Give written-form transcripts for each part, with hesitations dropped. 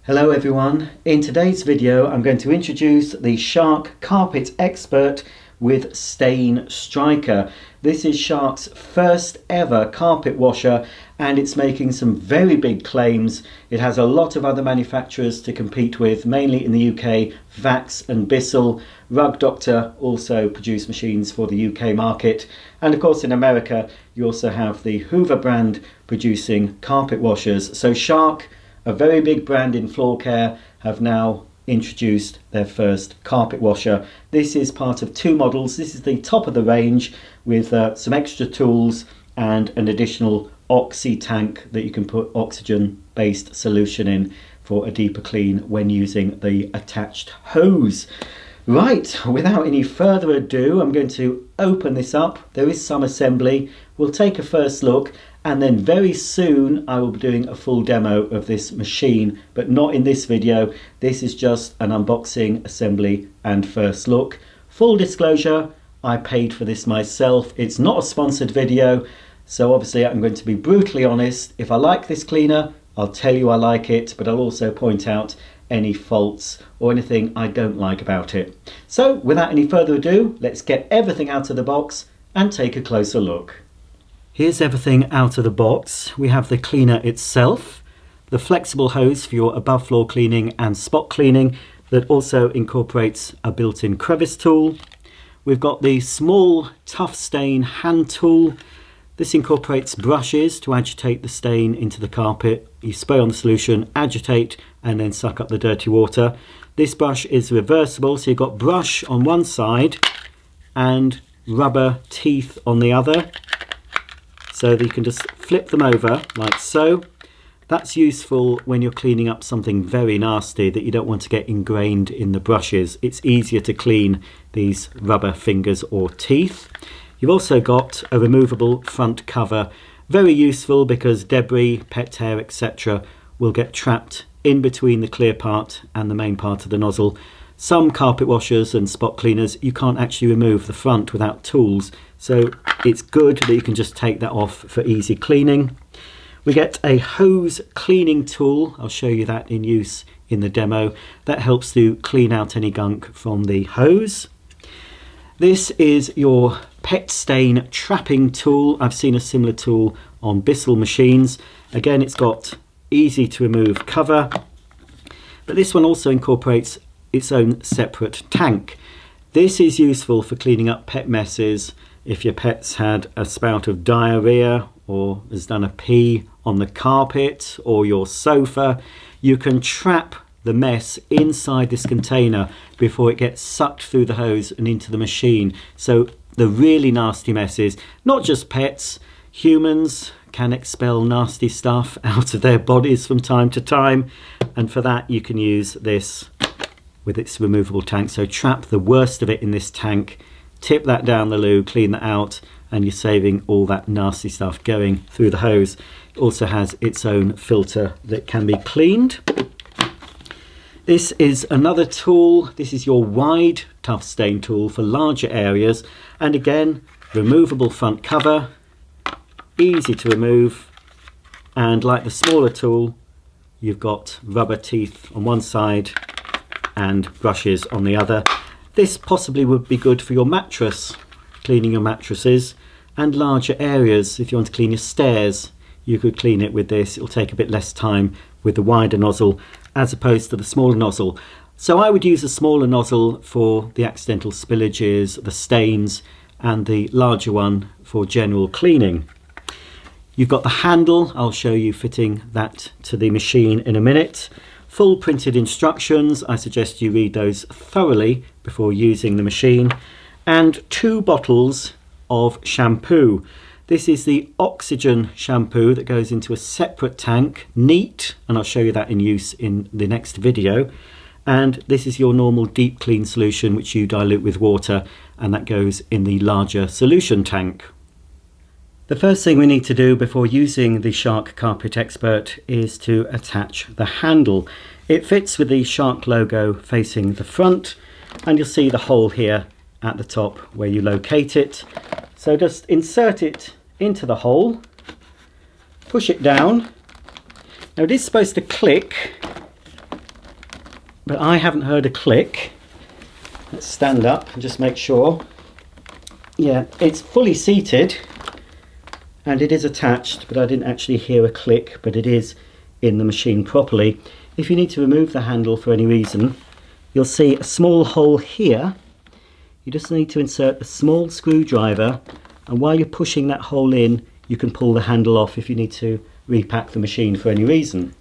Hello everyone, in today's video I'm going to introduce the Shark CarpetXpert with StainStriker. This is Shark's first ever carpet washer and it's making some very big claims. It has a lot of other manufacturers to compete with, mainly in the UK, Vax and Bristle. Rug Doctor also produce machines for the UK market, and of course in America you also have the Hoover brand producing carpet washers. So Shark, a very big brand in floor care, have now introduced their first carpet washer. This is part of two models. This is the top of the range with some extra tools and an additional oxy tank that you can put oxygen based solution in for a deeper clean when using the attached hose. Right, without any further ado, I'm going to open this up. There is some assembly. We'll take a first look, and then very soon I will be doing a full demo of this machine, but not in this video. This is just an unboxing, assembly and first look. Full disclosure, I paid for this myself. It's not a sponsored video, so obviously I'm going to be brutally honest. If I like this cleaner, I'll tell you I like it, but I'll also point out any faults or anything I don't like about it. So without any further ado, let's get everything out of the box and take a closer look. Here's everything out of the box. We have the cleaner itself, the flexible hose for your above floor cleaning and spot cleaning that also incorporates a built-in crevice tool. We've got the small tough stain hand tool. This incorporates brushes to agitate the stain into the carpet. You spray on the solution, agitate, and then suck up the dirty water. This brush is reversible, so you've got brush on one side and rubber teeth on the other, so that you can just flip them over like so. That's useful when you're cleaning up something very nasty that you don't want to get ingrained in the brushes. It's easier to clean these rubber fingers or teeth. You've also got a removable front cover, very useful because debris, pet hair, etc. will get trapped in between the clear part and the main part of the nozzle. Some carpet washers and spot cleaners, you can't actually remove the front without tools, so it's good that you can just take that off for easy cleaning. We get a hose cleaning tool. I'll show you that in use in the demo. That helps to clean out any gunk from the hose. This is your pet stain trapping tool. I've seen a similar tool on Bristle machines. Again, it's got easy to remove cover, but this one also incorporates its own separate tank. This is useful for cleaning up pet messes. If your pet's had a spout of diarrhea or has done a pee on the carpet or your sofa, you can trap the mess inside this container before it gets sucked through the hose and into the machine. So the really nasty messes, not just pets, humans can expel nasty stuff out of their bodies from time to time, and for that you can use this with its removable tank. So trap the worst of it in this tank, tip that down the loo, clean that out, and you're saving all that nasty stuff going through the hose. It also has its own filter that can be cleaned. This is another tool. This is your wide tough stain tool for larger areas, and again, removable front cover, easy to remove, and like the smaller tool, you've got rubber teeth on one side and brushes on the other. This possibly would be good for your mattress, cleaning your mattresses, and larger areas. If you want to clean your stairs, you could clean it with this. It'll take a bit less time with the wider nozzle as opposed to the smaller nozzle. So I would use a smaller nozzle for the accidental spillages, the stains, and the larger one for general cleaning. You've got the handle. I'll show you fitting that to the machine in a minute. Full printed instructions. I suggest you read those thoroughly before using the machine. And 2 bottles of shampoo. This is the oxygen shampoo that goes into a separate tank, neat, and I'll show you that in use in the next video. And this is your normal deep clean solution which you dilute with water, and that goes in the larger solution tank. The first thing we need to do before using the Shark CarpetXpert is to attach the handle. It fits with the Shark logo facing the front, and you'll see the hole here at the top where you locate it. So just insert it into the hole, push it down. Now it is supposed to click, but I haven't heard a click. Let's stand up and just make sure. Yeah, it's fully seated and it is attached, but I didn't actually hear a click, but it is in the machine properly. If you need to remove the handle for any reason, you'll see a small hole here. You just need to insert a small screwdriver, and while you're pushing that hole in, you can pull the handle off if you need to repack the machine for any reason.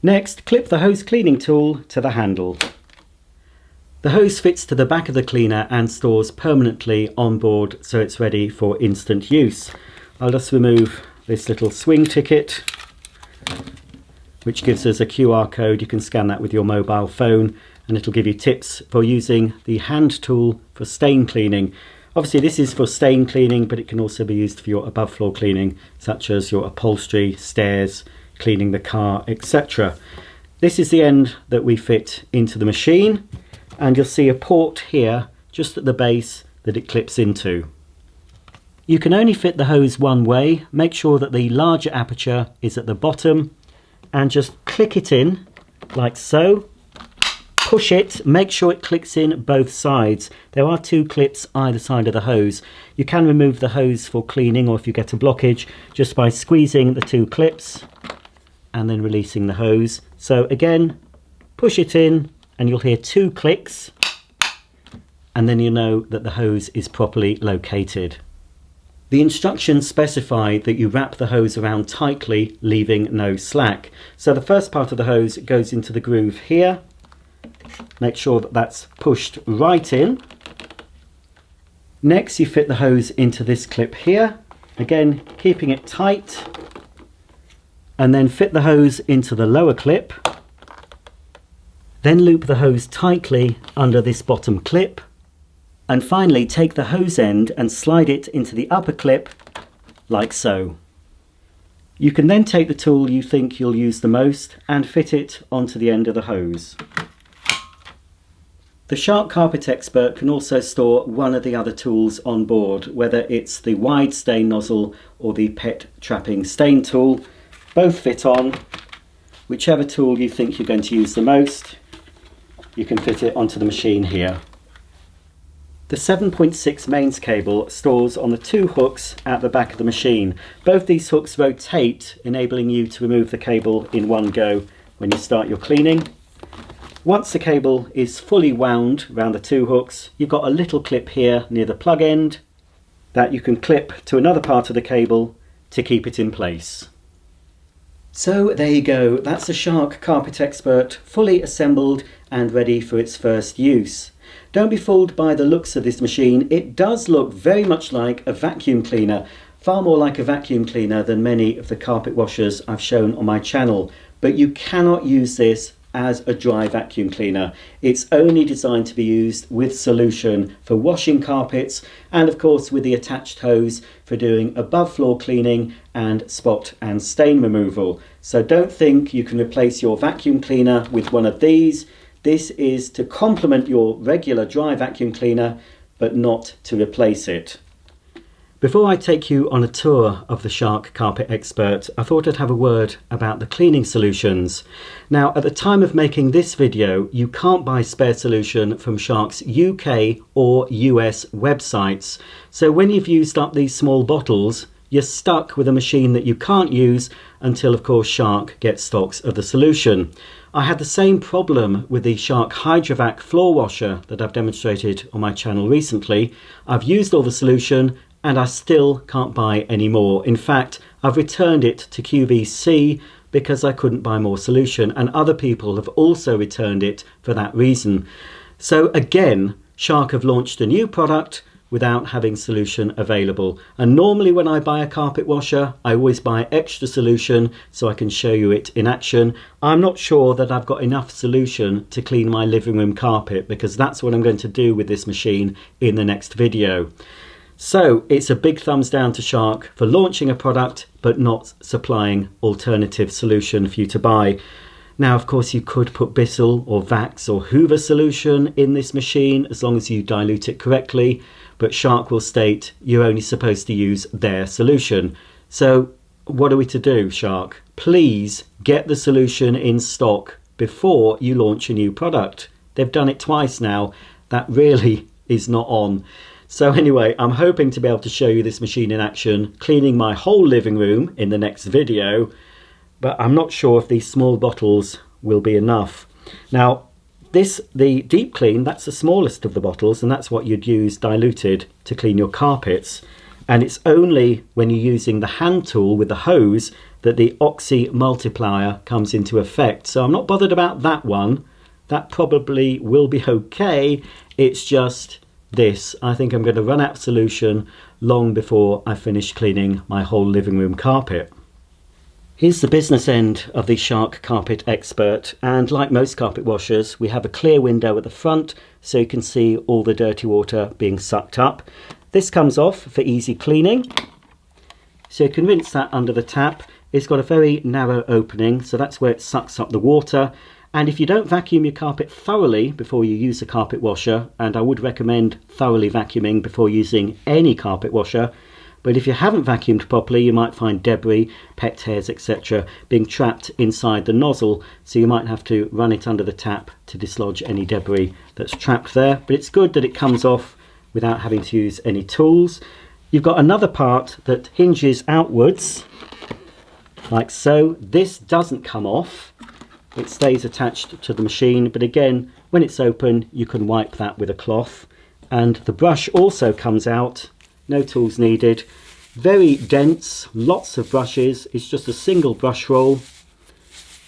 Next, clip the hose cleaning tool to the handle. The hose fits to the back of the cleaner and stores permanently on board, so it's ready for instant use. I'll just remove this little swing ticket, which gives us a QR code. You can scan that with your mobile phone and it'll give you tips for using the hand tool for stain cleaning. Obviously this is for stain cleaning, but it can also be used for your above floor cleaning, such as your upholstery, stairs, cleaning the car, etc. This is the end that we fit into the machine, and you'll see a port here just at the base that it clips into. You can only fit the hose one way. Make sure that the larger aperture is at the bottom and just click it in like so. Push it, make sure it clicks in both sides. There are two clips either side of the hose. You can remove the hose for cleaning, or if you get a blockage, just by squeezing the two clips and then releasing the hose. So again, push it in and you'll hear two clicks, and then you'll know that the hose is properly located. The instructions specify that you wrap the hose around tightly, leaving no slack. So the first part of the hose goes into the groove here. Make sure that that's pushed right in. Next, you fit the hose into this clip here, again keeping it tight, and then fit the hose into the lower clip. Then loop the hose tightly under this bottom clip. And finally take the hose end and slide it into the upper clip like so. You can then take the tool you think you'll use the most and fit it onto the end of the hose. The Shark CarpetXpert can also store one of the other tools on board, whether it's the wide stain nozzle or the pet trapping stain tool. Both fit on. Whichever tool you think you're going to use the most, you can fit it onto the machine here. The 7.6 mains cable stores on the two hooks at the back of the machine. Both these hooks rotate, enabling you to remove the cable in one go when you start your cleaning. Once the cable is fully wound around the two hooks, you've got a little clip here near the plug end that you can clip to another part of the cable to keep it in place. So there you go, that's the Shark CarpetXpert fully assembled and ready for its first use. Don't be fooled by the looks of this machine. It does look very much like a vacuum cleaner, far more like a vacuum cleaner than many of the carpet washers I've shown on my channel. But you cannot use this as a dry vacuum cleaner. It's only designed to be used with solution for washing carpets, and of course with the attached hose for doing above floor cleaning and spot and stain removal. So don't think you can replace your vacuum cleaner with one of these. This is to complement your regular dry vacuum cleaner, but not to replace it. Before I take you on a tour of the Shark CarpetXpert, I thought I'd have a word about the cleaning solutions. Now, at the time of making this video, you can't buy spare solution from Shark's UK or US websites. So when you've used up these small bottles, you're stuck with a machine that you can't use until, of course, Shark gets stocks of the solution. I had the same problem with the Shark Hydrovac floor washer that I've demonstrated on my channel recently. I've used all the solution and I still can't buy any more. In fact, I've returned it to QVC because I couldn't buy more solution, and other people have also returned it for that reason. So again, Shark have launched a new product without having solution available. And normally when I buy a carpet washer, I always buy extra solution so I can show you it in action. I'm not sure that I've got enough solution to clean my living room carpet, because that's what I'm going to do with this machine in the next video. So it's a big thumbs down to Shark for launching a product but not supplying alternative solution for you to buy. Now, of course, you could put Bristle or Vax or Hoover solution in this machine as long as you dilute it correctly, but Shark will state you're only supposed to use their solution. So what are we to do, Shark? Please get the solution in stock before you launch a new product. They've done it twice now. That really is not on. So anyway, I'm hoping to be able to show you this machine in action, cleaning my whole living room in the next video, but I'm not sure if these small bottles will be enough. Now, the deep clean, that's the smallest of the bottles, and that's what you'd use diluted to clean your carpets. And it's only when you're using the hand tool with the hose that the oxy multiplier comes into effect. So I'm not bothered about that one. That probably will be okay. It's just this. I think I'm going to run out of solution long before I finish cleaning my whole living room carpet. Here's the business end of the Shark CarpetXpert, and like most carpet washers, we have a clear window at the front so you can see all the dirty water being sucked up. This comes off for easy cleaning, so you can rinse that under the tap. It's got a very narrow opening, so that's where it sucks up the water. And if you don't vacuum your carpet thoroughly before you use a carpet washer, and I would recommend thoroughly vacuuming before using any carpet washer, but if you haven't vacuumed properly, you might find debris, pet hairs, etc. being trapped inside the nozzle, so you might have to run it under the tap to dislodge any debris that's trapped there. But it's good that it comes off without having to use any tools. You've got another part that hinges outwards, like so. This doesn't come off. It stays attached to the machine, but again, when it's open, you can wipe that with a cloth. And the brush also comes out, no tools needed. Very dense, lots of brushes. It's just a single brush roll,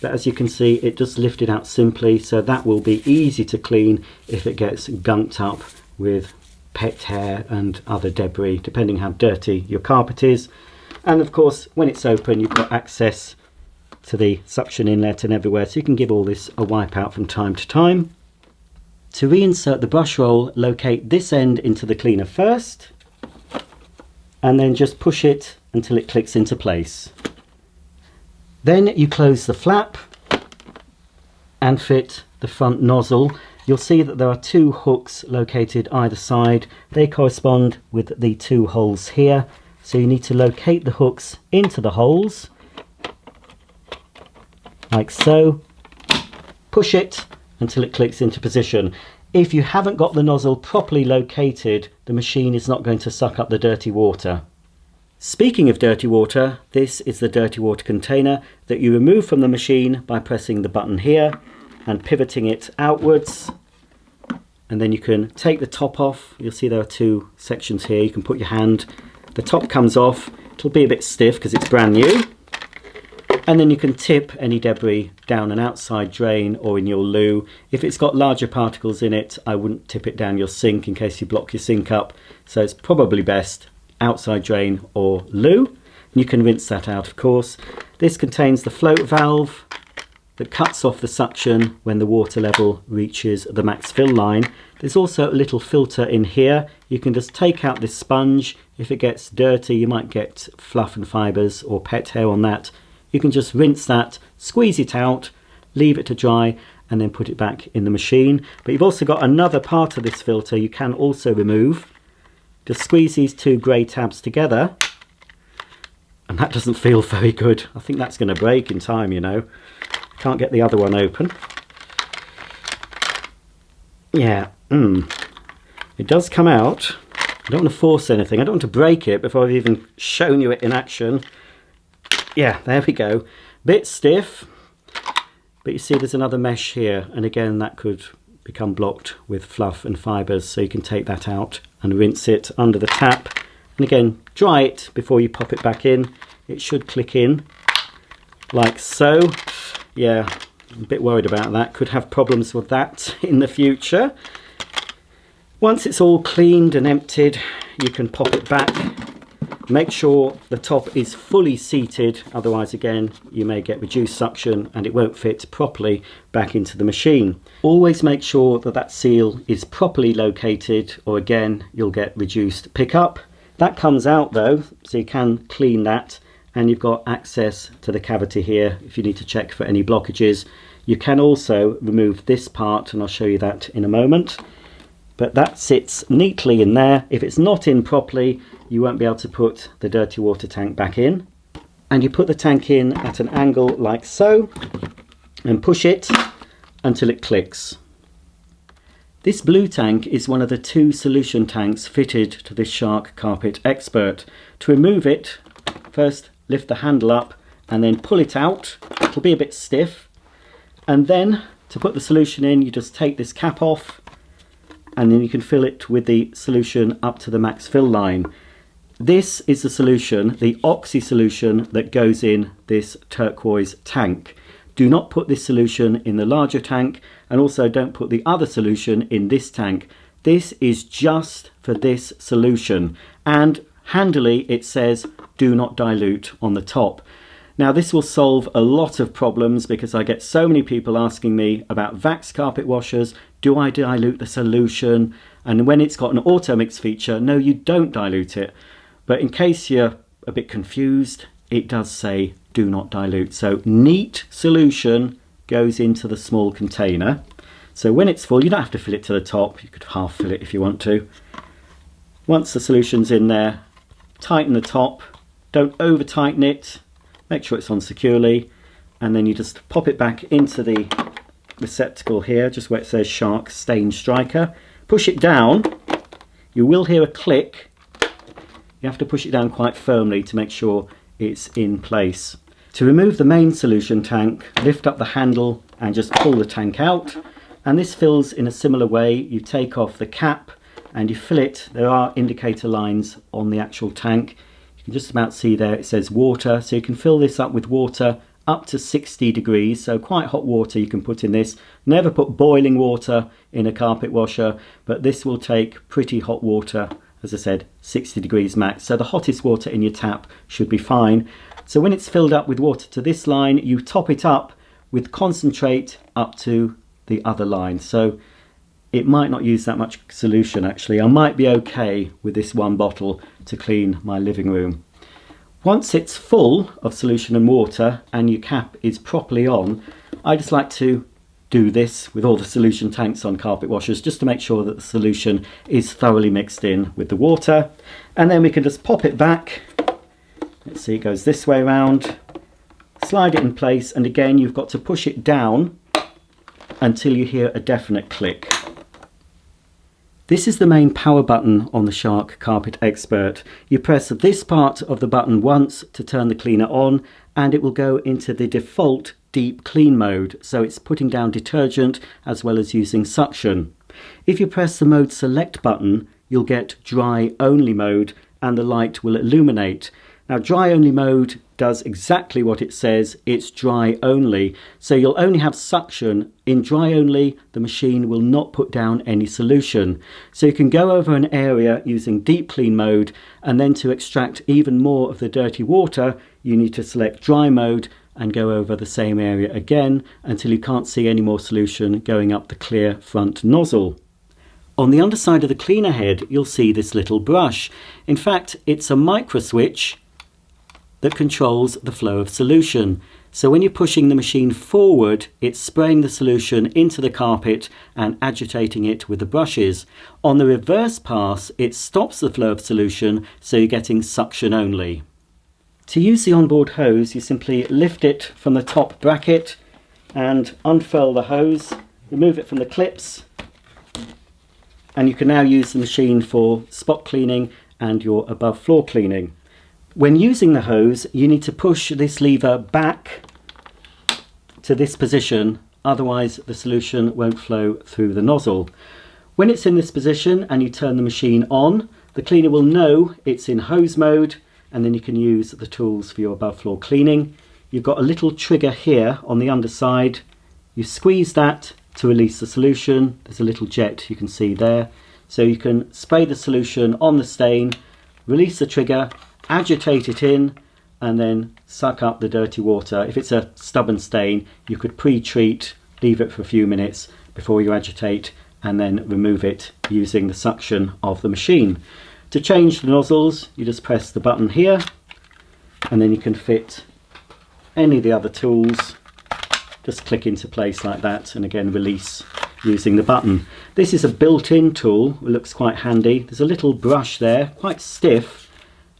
but as you can see, it just lifted out simply, so that will be easy to clean if it gets gunked up with pet hair and other debris, depending how dirty your carpet is. And of course, when it's open, you've got access to the suction inlet and everywhere, so you can give all this a wipe out from time to time. To reinsert the brush roll, locate this end into the cleaner first, and then just push it until it clicks into place. Then you close the flap and fit the front nozzle. You'll see that there are two hooks located either side. They correspond with the two holes here, so you need to locate the hooks into the holes like so. Push it until it clicks into position. If you haven't got the nozzle properly located, the machine is not going to suck up the dirty water. Speaking of dirty water, this is the dirty water container that you remove from the machine by pressing the button here and pivoting it outwards. And then you can take the top off. You'll see there are two sections here. You can put your hand. The top comes off. It'll be a bit stiff because it's brand new. And then you can tip any debris down an outside drain or in your loo. If it's got larger particles in it, I wouldn't tip it down your sink in case you block your sink up. So it's probably best outside drain or loo. And you can rinse that out, of course. This contains the float valve that cuts off the suction when the water level reaches the max fill line. There's also a little filter in here. You can just take out this sponge. If it gets dirty, you might get fluff and fibres or pet hair on that. You can just rinse that, squeeze it out, leave it to dry, and then put it back in the machine. But you've also got another part of this filter you can also remove. Just squeeze these two grey tabs together, and that doesn't feel very good. I think that's going to break in time, you know. Can't get the other one open. Yeah, it does come out. I don't want to force anything. I don't want to break it before I've even shown you it in action. Yeah, there we go. Bit stiff, but you see there's another mesh here, and again that could become blocked with fluff and fibres, so you can take that out and rinse it under the tap, and again dry it before you pop it back in. It should click in like so. Yeah, I'm a bit worried about that. Could have problems with that in the future. Once it's all cleaned and emptied, you can pop it back. Make sure the top is fully seated, otherwise again you may get reduced suction and it won't fit properly back into the machine. Always make sure that that seal is properly located, or again you'll get reduced pickup. That comes out though, so you can clean that, and you've got access to the cavity here if you need to check for any blockages. You can also remove this part, and I'll show you that in a moment. But that sits neatly in there. If it's not in properly, you won't be able to put the dirty water tank back in. And you put the tank in at an angle like so and push it, until it clicks. This blue tank is one of the 2 solution tanks fitted to this Shark CarpetXpert. To remove it, first lift the handle up and then pull it out. It'll be a bit stiff. And then to put the solution in, you just take this cap off and then you can fill it with the solution up to the max fill line. This is the solution, the oxy solution that goes in this turquoise tank. Do not put this solution in the larger tank, and also don't put the other solution in this tank. This is just for this solution, and handily it says do not dilute on the top. Now this will solve a lot of problems because I get so many people asking me about Vax carpet washers. Do I dilute the solution? And when it's got an auto mix feature, no, you don't dilute it. But in case you're a bit confused, it does say do not dilute. So neat solution goes into the small container. So when it's full, you don't have to fill it to the top. You could half fill it if you want to. Once the solution's in there, tighten the top. Don't over tighten it. Make sure it's on securely. And then you just pop it back into the receptacle here, just where it says Shark StainStriker. Push it down. You will hear a click. You have to push it down quite firmly to make sure it's in place. To remove the main solution tank, lift up the handle and just pull the tank out. And this fills in a similar way. You take off the cap and you fill it. There are indicator lines on the actual tank. You can just about see there it says water. So you can fill this up with water up to 60 degrees. So quite hot water you can put in this. Never put boiling water in a carpet washer, but this will take pretty hot water. As I said, 60 degrees max. So the hottest water in your tap should be fine. So when it's filled up with water to this line, you top it up with concentrate up to the other line. So it might not use that much solution actually. I might be okay with this one bottle to clean my living room. Once it's full of solution and water and your cap is properly on, I just like to do this with all the solution tanks on carpet washers just to make sure that the solution is thoroughly mixed in with the water. And then we can just pop it back. Let's see, it goes this way around. Slide it in place, and again you've got to push it down until you hear a definite click. This is the main power button on the Shark CarpetXpert. You press this part of the button once to turn the cleaner on, and it will go into the default deep clean mode, so it's putting down detergent as well as using suction. If you press the mode select button, you'll get dry only mode and the light will illuminate. Now dry only mode does exactly what it says, it's dry only. So you'll only have suction. In dry only, the machine will not put down any solution. So you can go over an area using deep clean mode, and then to extract even more of the dirty water, you need to select dry mode and go over the same area again until you can't see any more solution going up the clear front nozzle. On the underside of the cleaner head, you'll see this little brush. In fact, it's a micro switch that controls the flow of solution. So when you're pushing the machine forward, it's spraying the solution into the carpet and agitating it with the brushes. On the reverse pass, it stops the flow of solution, so you're getting suction only. To use the onboard hose, you simply lift it from the top bracket and unfurl the hose, remove it from the clips, and you can now use the machine for spot cleaning and your above floor cleaning. When using the hose, you need to push this lever back to this position, otherwise the solution won't flow through the nozzle. When it's in this position and you turn the machine on, the cleaner will know it's in hose mode, and then you can use the tools for your above floor cleaning. You've got a little trigger here on the underside. You squeeze that to release the solution. There's a little jet you can see there. So you can spray the solution on the stain, release the trigger, agitate it in, and then suck up the dirty water. If it's a stubborn stain, you could pre-treat, leave it for a few minutes before you agitate, and then remove it using the suction of the machine. To change the nozzles, you just press the button here, and then you can fit any of the other tools. Just click into place like that, and again release using the button. This is a built-in tool. It looks quite handy. There's a little brush there, quite stiff,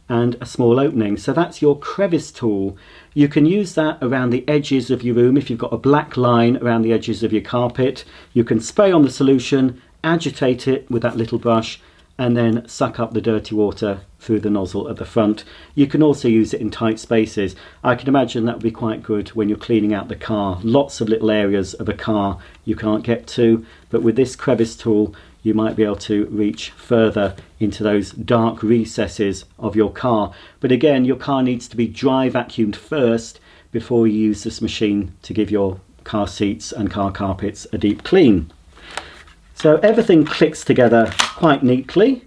and a small opening. So that's your crevice tool. You can use that around the edges of your room. If you've got a black line around the edges of your carpet, you can spray on the solution, agitate it with that little brush, and then suck up the dirty water through the nozzle at the front. You can also use it in tight spaces. I can imagine that would be quite good when you're cleaning out the car. Lots of little areas of a car you can't get to, but with this crevice tool you might be able to reach further into those dark recesses of your car. But again, your car needs to be dry vacuumed first before you use this machine to give your car seats and car carpets a deep clean. So everything clicks together quite neatly.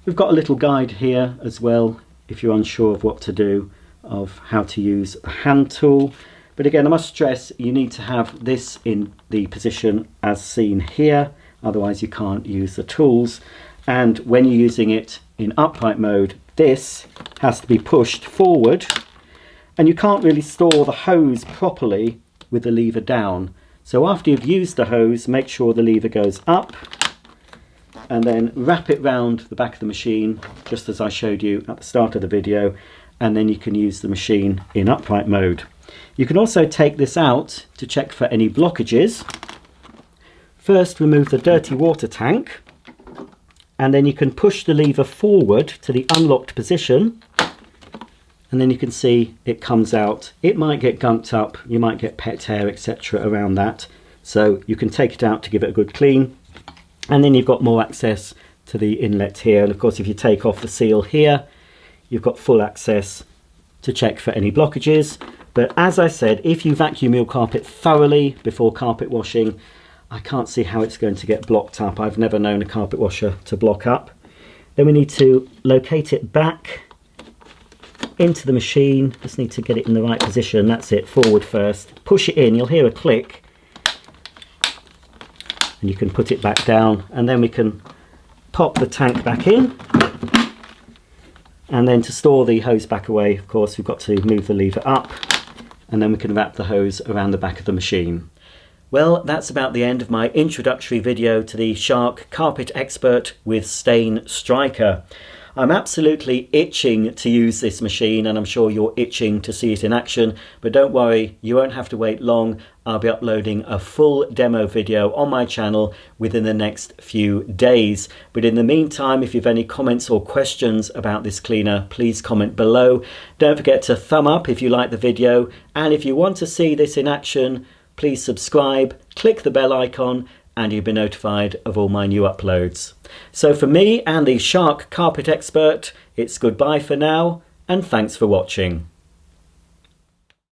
We've got a little guide here as well if you're unsure of what to do, of how to use the hand tool. But again, I must stress you need to have this in the position as seen here, otherwise you can't use the tools. And when you're using it in upright mode, this has to be pushed forward, and you can't really store the hose properly with the lever down. So after you've used the hose, make sure the lever goes up and then wrap it round the back of the machine, just as I showed you at the start of the video, and then you can use the machine in upright mode. You can also take this out to check for any blockages. First, remove the dirty water tank, and then you can push the lever forward to the unlocked position, and then you can see it comes out. It might get gunked up, you might get pet hair, etc. around that, so you can take it out to give it a good clean, and then you've got more access to the inlet here. And of course, if you take off the seal here, you've got full access to check for any blockages. But as I said, if you vacuum your carpet thoroughly before carpet washing, I can't see how it's going to get blocked up. I've never known a carpet washer to block up. Then we need to locate it back into the machine. Just need to get it in the right position. That's it, forward first. Push it in, you'll hear a click, and you can put it back down, and then we can pop the tank back in. And then to store the hose back away, of course, we've got to move the lever up, and then we can wrap the hose around the back of the machine. Well, that's about the end of my introductory video to the Shark CarpetXpert with StainStriker. I'm absolutely itching to use this machine, and I'm sure you're itching to see it in action, but don't worry, you won't have to wait long. I'll be uploading a full demo video on my channel within the next few days. But in the meantime, if you've any comments or questions about this cleaner, please comment below. Don't forget to thumb up if you like the video, and if you want to see this in action, please subscribe, click the bell icon, and you'll be notified of all my new uploads. So for me and the Shark CarpetXpert, it's goodbye for now, and thanks for watching.